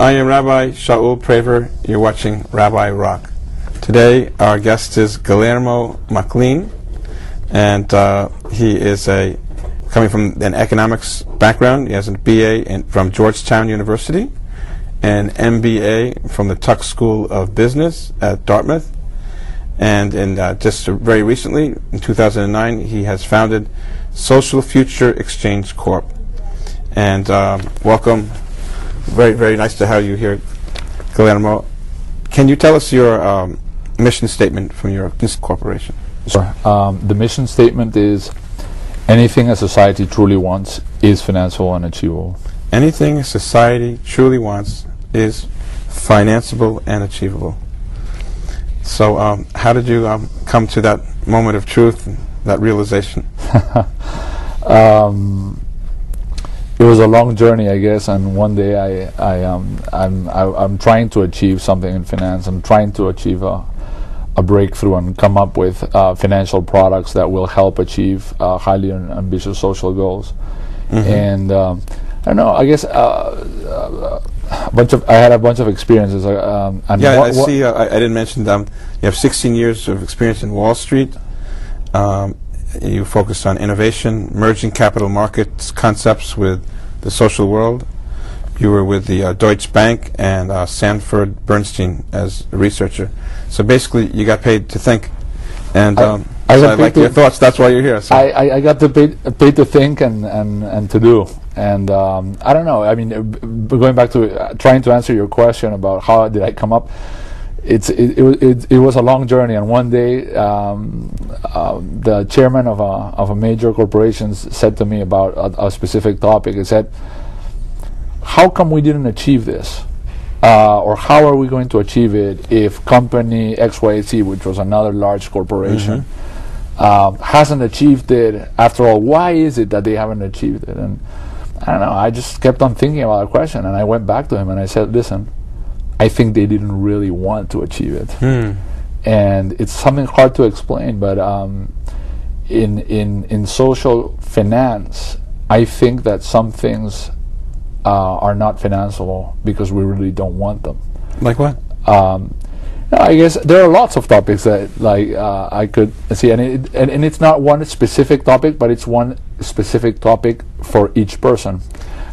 I am Rabbi Shaul Praver. You're watching Rabbi Rock. Today, our guest is Guillermo MacLean, and he is coming from an economics background. He has a BA from Georgetown University, an MBA from the Tuck School of Business at Dartmouth, and just very recently, in 2009, he has founded Social Future Exchange Corp. And welcome. Very, very nice to have you here, Guillermo. Can you tell us your mission statement from your corporation? Sure. The mission statement is, anything a society truly wants is financeable and achievable. Anything a society truly wants is financeable and achievable. So how did you come to that moment of truth, and that realization? It was a long journey, I guess, and one day I'm trying to achieve something in finance. I'm trying to achieve a breakthrough and come up with financial products that will help achieve highly ambitious social goals. And I don't know, I guess I had a bunch of experiences. And I see. I didn't mention you have 16 years of experience in Wall Street. You focused on innovation, merging capital markets concepts with the social world. You were with the Deutsche Bank and Sanford Bernstein as a researcher. So basically, you got paid to think. And I like your thoughts. That's why you're here. So. I got paid to think and to do. And I don't know. I mean, going back to trying to answer your question about how did I come up. It was a long journey, and one day the chairman of a major corporation said to me about a specific topic. He said, "How come we didn't achieve this, or how are we going to achieve it if company XYZ, which was another large corporation, hasn't achieved it? After all, why is it that they haven't achieved it?" And I don't know. I just kept on thinking about the question, and I went back to him and I said, "Listen, I think they didn't really want to achieve it." And it's something hard to explain, but in social finance, I think that some things are not financeable because we really don't want them. Like what? I guess there are lots of topics that I could see, and it's not one specific topic, but it's one specific topic for each person.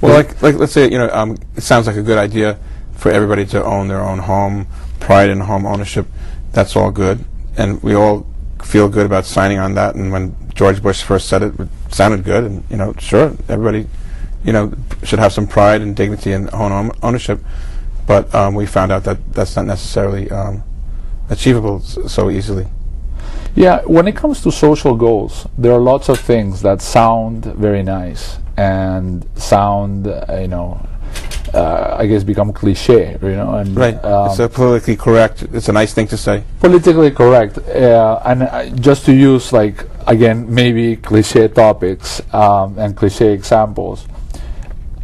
Well, like let's say it sounds like a good idea for everybody to own their own home, pride in home ownership. That's all good, and we all feel good about signing on that. And when George Bush first said it sounded good, and sure, everybody should have some pride and dignity in home ownership. But we found out that that's not necessarily achievable so easily. Yeah, when it comes to social goals, there are lots of things that sound very nice and sound I guess become cliche, and right. It's politically correct. It's a nice thing to say. Politically correct, and just to use again maybe cliche topics and cliche examples.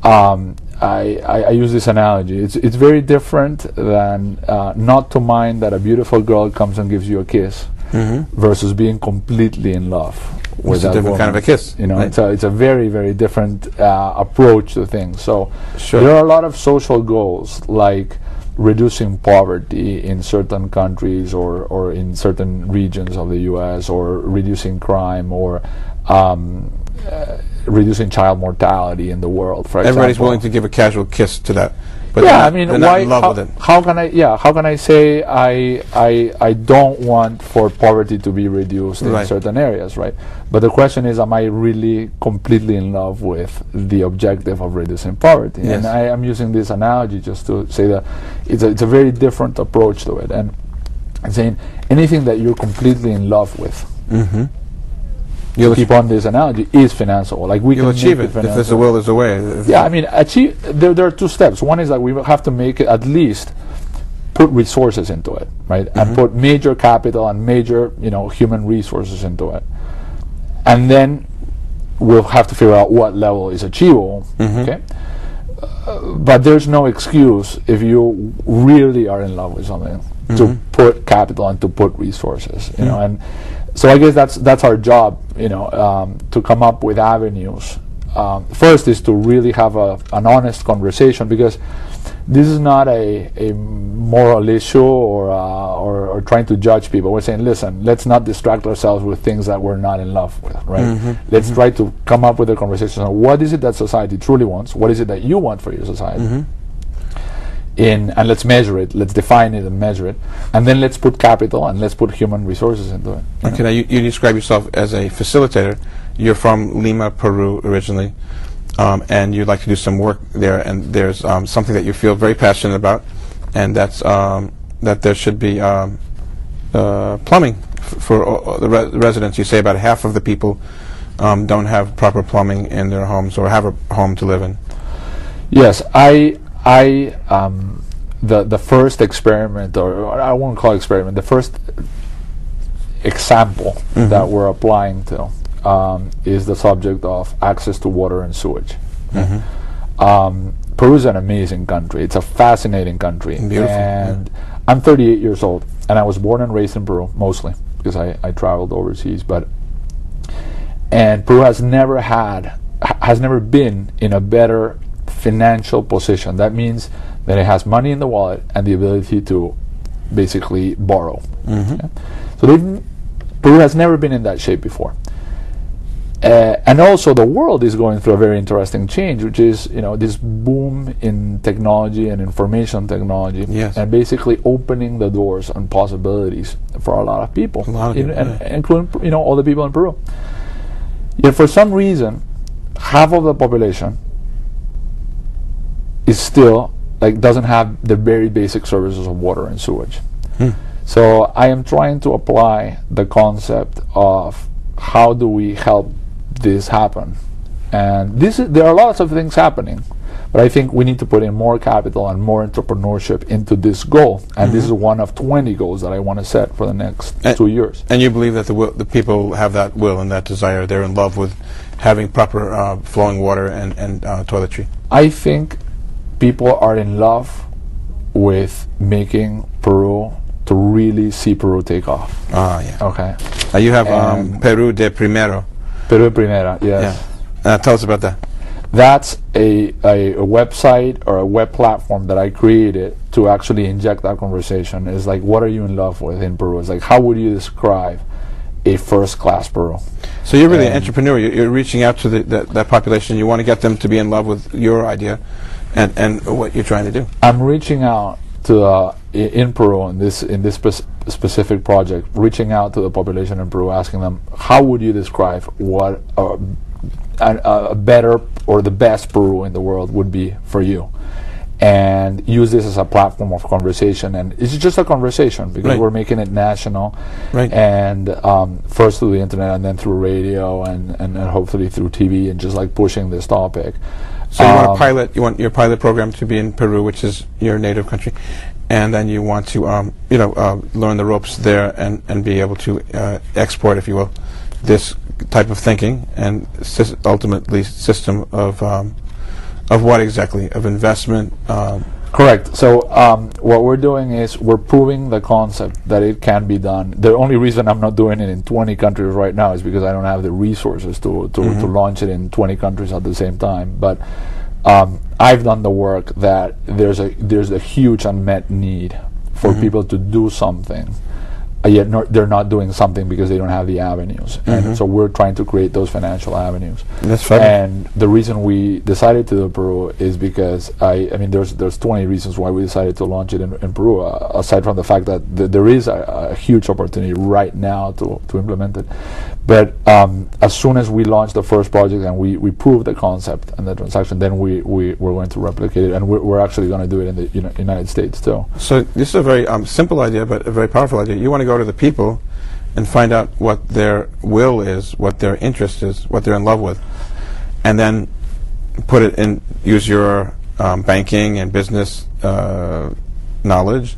I use this analogy. It's very different than not to mind that a beautiful girl comes and gives you a kiss, versus being completely in love with it's a different kind of a kiss. Right? It's a very, very different approach to things. So sure. There are a lot of social goals like reducing poverty in certain countries or in certain regions of the U.S., or reducing crime, or reducing child mortality in the world. For everybody's example. willing to give a casual kiss to that. But yeah, they're not in love with it. How can I say I don't want for poverty to be reduced in certain areas, right? But the question is, am I really completely in love with the objective of reducing poverty? Yes. And I am using this analogy just to say that it's a very different approach to it, and I'm saying anything that you're completely in love with. You'll keep on this analogy is financeable. You'll achieve it. If there's a will, there's a way. Yeah, I mean, achieve. There are two steps. One is that we will have to make it at least put resources into it, right, and put major capital and major human resources into it, and then we'll have to figure out what level is achievable. Okay, but there's no excuse if you really are in love with something to put capital and to put resources. And so I guess that's our job, to come up with avenues first is to really have an honest conversation, because this is not a moral issue or trying to judge people. We're saying, listen, let's not distract ourselves with things that we're not in love with, right? Let's try to come up with a conversation on what is it that society truly wants, what is it that you want for your society, and let's measure it, let's define it and measure it, and then let's put capital and let's put human resources into it. Okay, now you describe yourself as a facilitator. You're from Lima, Peru originally, and you'd like to do some work there, and there's something that you feel very passionate about, and that's that there should be plumbing for the residents. You say about half of the people don't have proper plumbing in their homes or have a home to live in. Yes, the first experiment, or I won't call it experiment, the first example that we're applying to is the subject of access to water and sewage. Peru is an amazing country. It's a fascinating country. Beautiful. And I'm 38 years old, and I was born and raised in Peru, mostly, because I traveled overseas. And Peru has never been in a better financial position. That means that it has money in the wallet and the ability to basically borrow. Okay? So Peru has never been in that shape before. And also the world is going through a very interesting change, which is, this boom in technology and information technology, and basically opening the doors and possibilities for a lot of people, including all the people in Peru. Yet for some reason, half of the population is still doesn't have the very basic services of water and sewage. So I am trying to apply the concept of how do we help this happen, and there are lots of things happening, but I think we need to put in more capital and more entrepreneurship into this goal, and this is one of 20 goals that I want to set for the next 2 years. And you believe that the people have that will and that desire? They're in love with having proper flowing water and toiletry? I think people are in love with making Peru, to really see Peru take off. Okay. You have Peru de Primero. Peru Primera, yes. Yeah. Tell us about that. That's a website or a web platform that I created to actually inject that conversation. It's like, what are you in love with in Peru? It's like, how would you describe a first-class Peru? So you're really an entrepreneur. You're reaching out to that population. You want to get them to be in love with your idea and what you're trying to do. I'm reaching out to in Peru in this specific project, reaching out to the population in Peru, asking them, how would you describe what a better or the best Peru in the world would be for you, and use this as a platform of conversation. And it's just a conversation, because we're making it national, and first through the internet and then through radio and hopefully through TV, and just pushing this topic. So you want your pilot program to be in Peru, which is your native country, and then you want to learn the ropes there and be able to export, if you will, this type of thinking and ultimately system of what exactly? Of investment? Correct. So what we're doing is we're proving the concept that it can be done. The only reason I'm not doing it in 20 countries right now is because I don't have the resources to launch it in 20 countries at the same time. But I've done the work that there's a huge unmet need for people to do something. Yet they're not doing something because they don't have the avenues, and so we're trying to create those financial avenues. That's fun. And the reason we decided to do Peru is because I mean there's 20 reasons why we decided to launch it in Peru, aside from the fact that there is a huge opportunity right now to implement it. But as soon as we launch the first project and we prove the concept and the transaction, then we're going to replicate it, and we're actually going to do it in the United States too. So this is a very simple idea, but a very powerful idea. You want to go to the people and find out what their will is, what their interest is, what they're in love with, and then put it in, use your banking and business knowledge,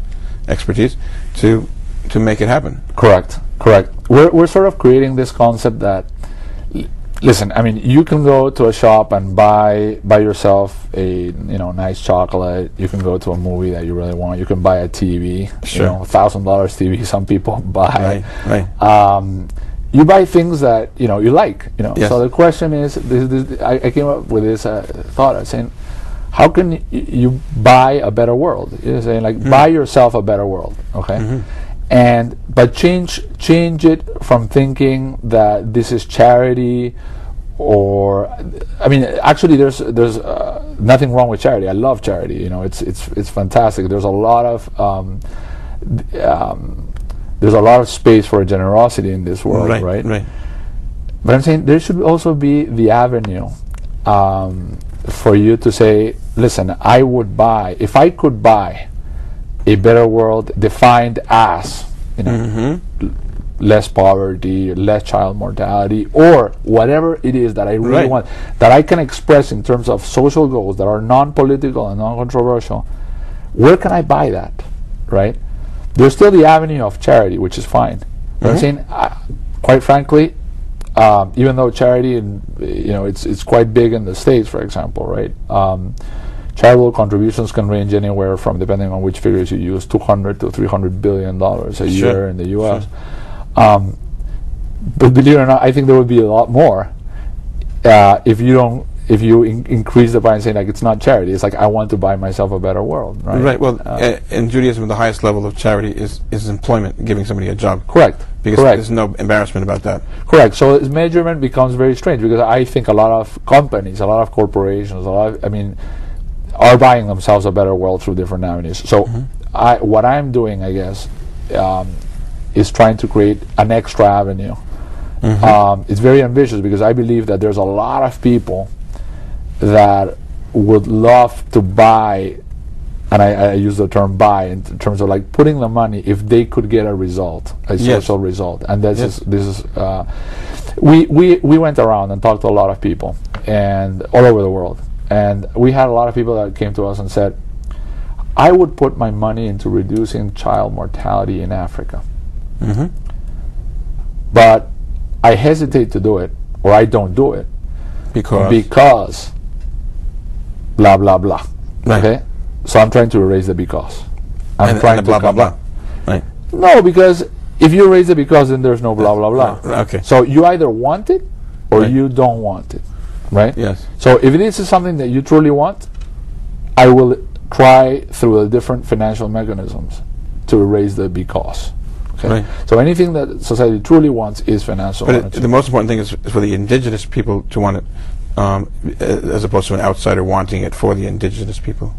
expertise to make it happen. Correct. We're sort of creating this concept that, listen, I mean, you can go to a shop and buy yourself a nice chocolate. You can go to a movie that you really want. You can buy a TV, $1,000 TV. Some people buy. Right. you buy things that you like. Yes. So the question is, I came up with this thought of saying, how can you buy a better world? You're saying like buy yourself a better world, okay? But change it from thinking that this is charity, or I mean, actually, there's nothing wrong with charity. I love charity. It's fantastic. There's a lot of space for generosity in this world, right? Right. But I'm saying there should also be the avenue for you to say, listen, I would buy, if I could buy a better world defined as, less poverty, less child mortality, or whatever it is that I really want, that I can express in terms of social goals that are non-political and non-controversial, where can I buy that, right? There's still the avenue of charity, which is fine. But I'm saying, quite frankly, even though charity, it's quite big in the States, for example, right? Charitable contributions can range anywhere from, depending on which figures you use, $200 to $300 billion a year in the U.S. But believe it or not, I think there would be a lot more if you increase the price and say, like, it's not charity. It's like, I want to buy myself a better world, right? Right. Well, in Judaism, the highest level of charity is employment, giving somebody a job. Correct. Because there's no embarrassment about that. Correct. So its measurement becomes very strange, because I think a lot of companies, a lot of corporations, are buying themselves a better world through different avenues. So what I'm doing, I guess, is trying to create an extra avenue. It's very ambitious, because I believe that there's a lot of people that would love to buy, and I use the term buy in terms of like putting the money if they could get a result, a social result. And this is we went around and talked to a lot of people and all over the world, and we had a lot of people that came to us and said, I would put my money into reducing child mortality in Africa, but I hesitate to do it, or I don't do it because blah blah blah. Okay, so I'm trying to erase the because. I'm trying to blah blah blah. Right. No, because if you erase the because, then there's no blah blah blah. Okay. So you either want it or you don't want it, right? Yes. So if this is something that you truly want, I will try through the different financial mechanisms to erase the because. Okay. Right. So anything that society truly wants is financial. But the most important thing is for the indigenous people to want it, as opposed to an outsider wanting it for the indigenous people.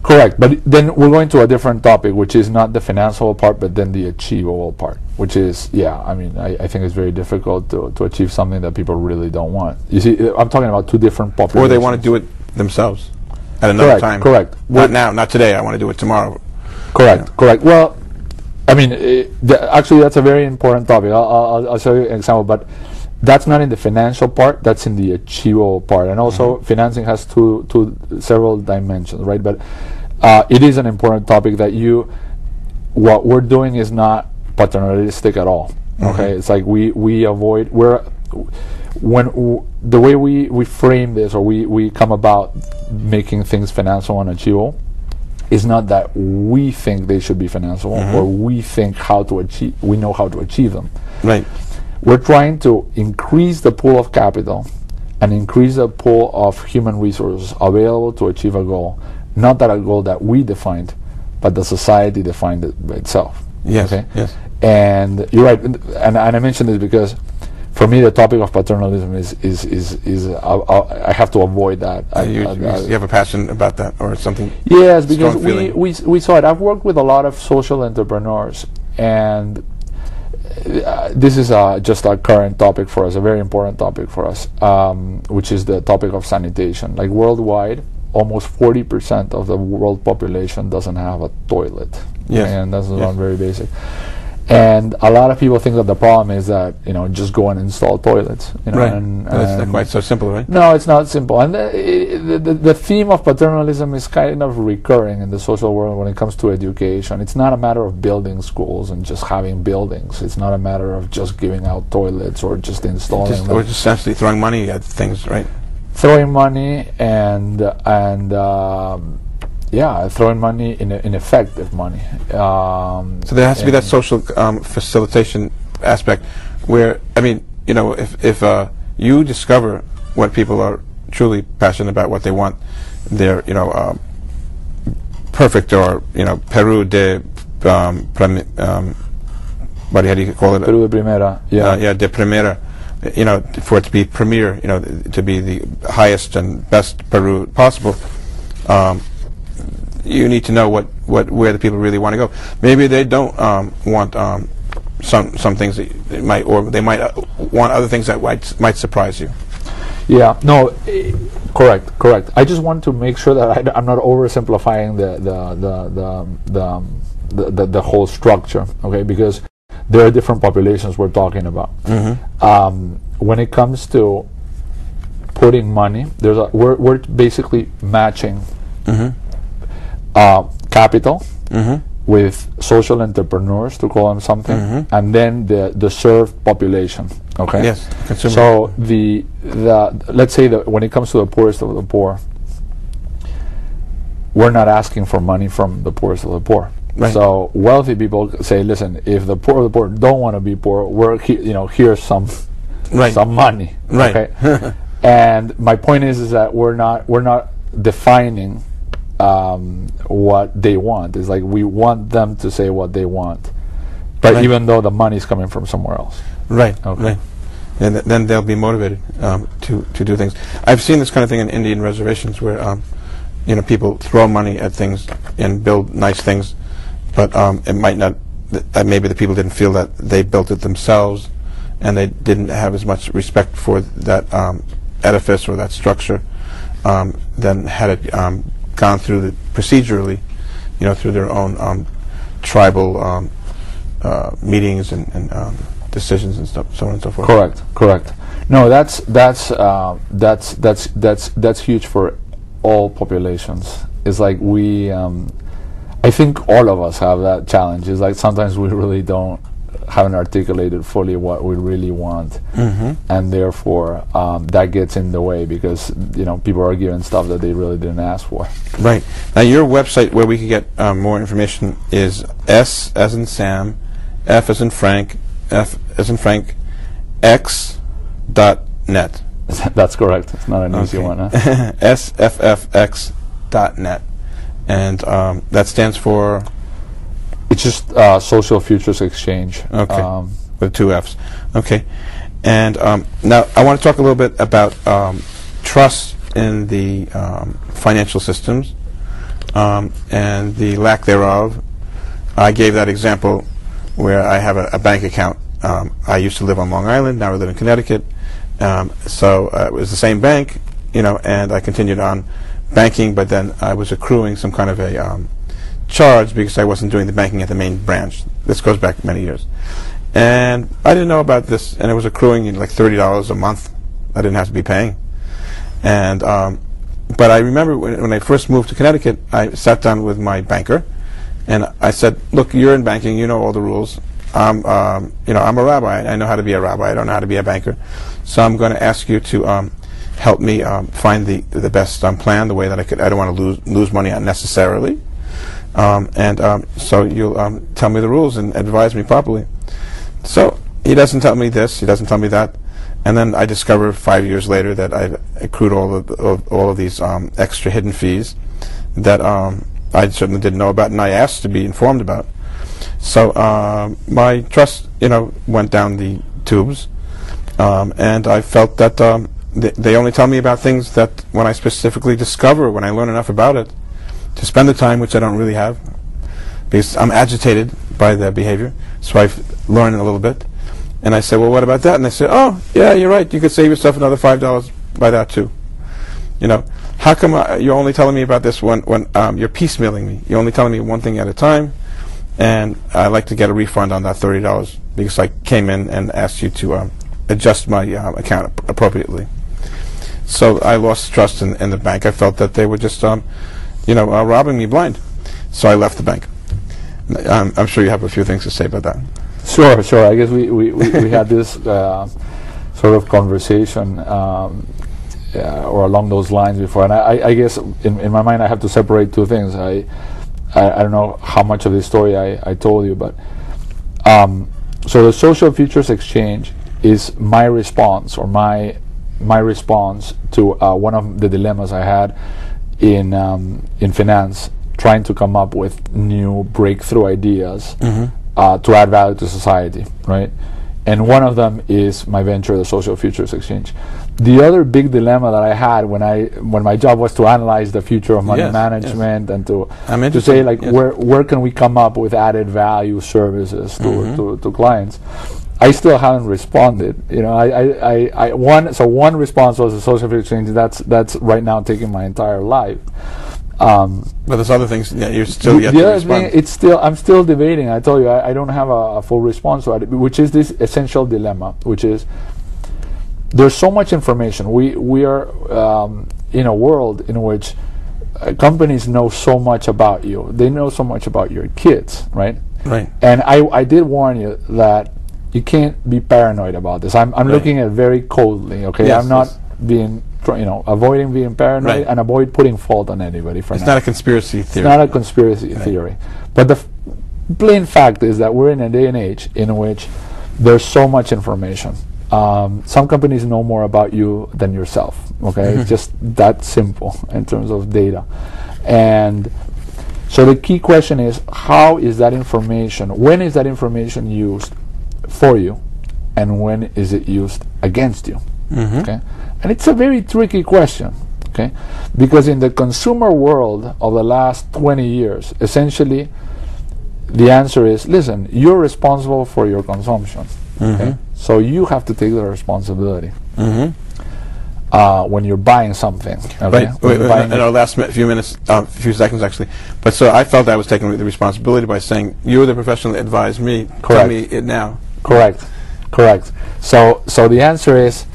Correct. But then we're going to a different topic, which is not the financial part, but then the achievable part, which is, I think it's very difficult to achieve something that people really don't want. You see, I'm talking about two different populations. Or they want to do it themselves at another time. Correct. Not now, not today. I want to do it tomorrow. Correct. Correct. Well, I mean, actually, that's a very important topic. I'll show you an example, but that's not in the financial part. That's in the achievable part, and also financing has several dimensions, right? But it is an important topic that what we're doing is not paternalistic at all. Okay, it's like we avoid the way we frame this, or we come about making things financial and achievable. Is not that we think they should be financial, or we think we know how to achieve them. Right. We're trying to increase the pool of capital and increase the pool of human resources available to achieve a goal. Not that a goal that we defined, but the society defined it by itself. Yes. Okay? Yes. And you're right, and I mentioned this because for me the topic of paternalism is I have to avoid that. You have a passion about that, or something? Yes, because we saw it. I've worked with a lot of social entrepreneurs, and this is just a current topic for us, a very important topic for us, which is the topic of sanitation. Like worldwide, almost 40% of the world population doesn't have a toilet. Yes. And that's not very basic. And a lot of people think that the problem is that, just go and install toilets. Right. And it's not quite so simple, right? No, it's not simple. And the theme of paternalism is kind of recurring in the social world when it comes to education. It's not a matter of building schools and just having buildings. It's not a matter of just giving out toilets or just installing them. Or just essentially throwing money at things, right? Throwing money and throwing money in effective money. So there has to be that social facilitation aspect where, I mean, you know, if you discover what people are truly passionate about, what they want, their, you know, perfect, or, you know, Peru de how do you call it? Peru de primera. Yeah. Yeah, de primera. You know, for it to be premier, you know, to be the highest and best Peru possible. You need to know where the people really want to go. Maybe they don't want some things that they might, or they might want other things that might surprise you. Yeah, no, correct. I just want to make sure that I'm not oversimplifying the whole structure, okay? Because there are different populations we're talking about. When it comes to putting money, we're basically matching capital with social entrepreneurs, to call them something, and then the served population. Okay. Yes. Consumer. So the let's say that when it comes to the poorest of the poor, we're not asking for money from the poorest of the poor. Right. So wealthy people say, listen, if the poor of the poor don't want to be poor, here's some money. Right. Okay. And my point is that we're not defining what they want. It's like we want them to say what they want, but even though the money's coming from somewhere else. Right. Okay. Right. And then they'll be motivated to do things. I've seen this kind of thing in Indian reservations where you know, people throw money at things and build nice things, but it might not. Maybe the people didn't feel that they built it themselves, and they didn't have as much respect for that edifice or that structure. Then had it gone through procedurally, you know, through their own tribal meetings and decisions and stuff, so on and so forth. Correct. No, that's huge for all populations. It's like I think all of us have that challenge. It's like sometimes we really haven't articulated fully what we really want, and therefore that gets in the way because, you know, people are given stuff that they really didn't ask for. Right. Now your website where we can get more information is S as in Sam, F as in Frank, F as in Frank, X.net. That's correct. It's not an easy one, huh? SFFX.net. And that stands for? It's just Social Futures Exchange. Okay. With 2 F's. Okay. And now I want to talk a little bit about trust in the financial systems and the lack thereof. I gave that example where I have a bank account. I used to live on Long Island. Now I live in Connecticut. So it was the same bank, you know, and I continued on banking, but then I was accruing some kind of a charge because I wasn't doing the banking at the main branch. This goes back many years. And I didn't know about this, and it was accruing like $30 a month. I didn't have to be paying. And but I remember when I first moved to Connecticut, I sat down with my banker, and I said, look, you're in banking, you know all the rules. You know, I'm a rabbi. I know how to be a rabbi. I don't know how to be a banker. So I'm going to ask you to help me find the best plan, the way that I don't want to lose money unnecessarily. So you'll tell me the rules and advise me properly. So he doesn't tell me this. He doesn't tell me that. And then I discover 5 years later that I've accrued all of these extra hidden fees that I certainly didn't know about, and I asked to be informed about. So my trust, you know, went down the tubes, and I felt that they only tell me about things that when I specifically discover, when I learn enough about it, to spend the time, which I don't really have, because I'm agitated by the behavior. So I've learned a little bit, and I said, well, what about that? And they said, oh, yeah, you're right. You could save yourself another $5 by that too. You know, how come you're only telling me about this when you're piecemealing me? You're only telling me one thing at a time. And I'd like to get a refund on that $30 because I came in and asked you to adjust my account appropriately. So I lost trust in the bank. I felt that they were just, you know, robbing me blind. So I left the bank. I'm sure you have a few things to say about that. Sure. I guess we had this sort of conversation or along those lines before. And I guess in my mind I have to separate two things. I don't know how much of this story I told you, but So the Social Futures Exchange is my response, or my response to one of the dilemmas I had in finance, trying to come up with new breakthrough ideas to add value to society, right? And one of them is my venture, the Social Futures Exchange. The other big dilemma that I had when my job was to analyze the future of money management and to say, like, where can we come up with added value services to clients, I still haven't responded. You know, one response was the Social Futures Exchange. That's right now taking my entire life. But there's other things that you're still yet to respond. Thing, I'm still debating. I told you, I don't have a full response to it, which is this essential dilemma, which is there's so much information. We are in a world in which companies know so much about you. They know so much about your kids, right? Right. And I did warn you that you can't be paranoid about this. I'm looking at it very coldly. Okay, I'm not being. Avoiding being paranoid and avoid putting fault on anybody for It's not a conspiracy theory. It's not a conspiracy theory. But the plain fact is that we're in a day and age in which there's so much information. Some companies know more about you than yourself. Okay, it's just that simple in terms of data. And so the key question is, how is that information? When is that information used for you, and when is it used against you? Okay. And it's a very tricky question, okay? Because in the consumer world of the last 20 years, essentially, the answer is, listen, you're responsible for your consumption, okay? So you have to take the responsibility when you're buying something. Okay? Wait, in our last few seconds actually. But so I felt I was taking the responsibility by saying, you're the professional that advised me. Correct. Tell me it now. Correct. So the answer is,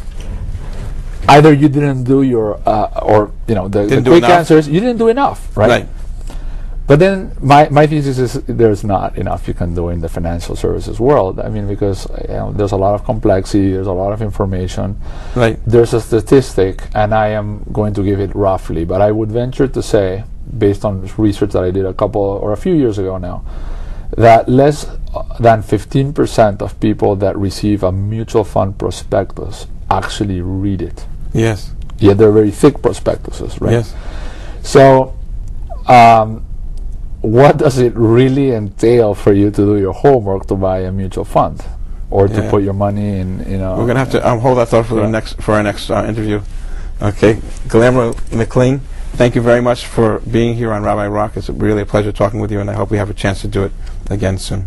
either you didn't do your, the quick answer is you didn't do enough, right? But then my thesis is there's not enough you can do in the financial services world. I mean, because there's a lot of complexity, there's a lot of information. Right. There's a statistic, and I am going to give it roughly, but I would venture to say, based on research that I did a few years ago now, that less than 15% of people that receive a mutual fund prospectus actually read it. Yes. Yet they're very thick prospectuses, right? Yes. So, what does it really entail for you to do your homework to buy a mutual fund, or to put your money in? We're gonna have to hold that thought for our next interview. Okay, Guillermo McLean, thank you very much for being here on Rabbi Rock. It's really a pleasure talking with you, and I hope we have a chance to do it again soon.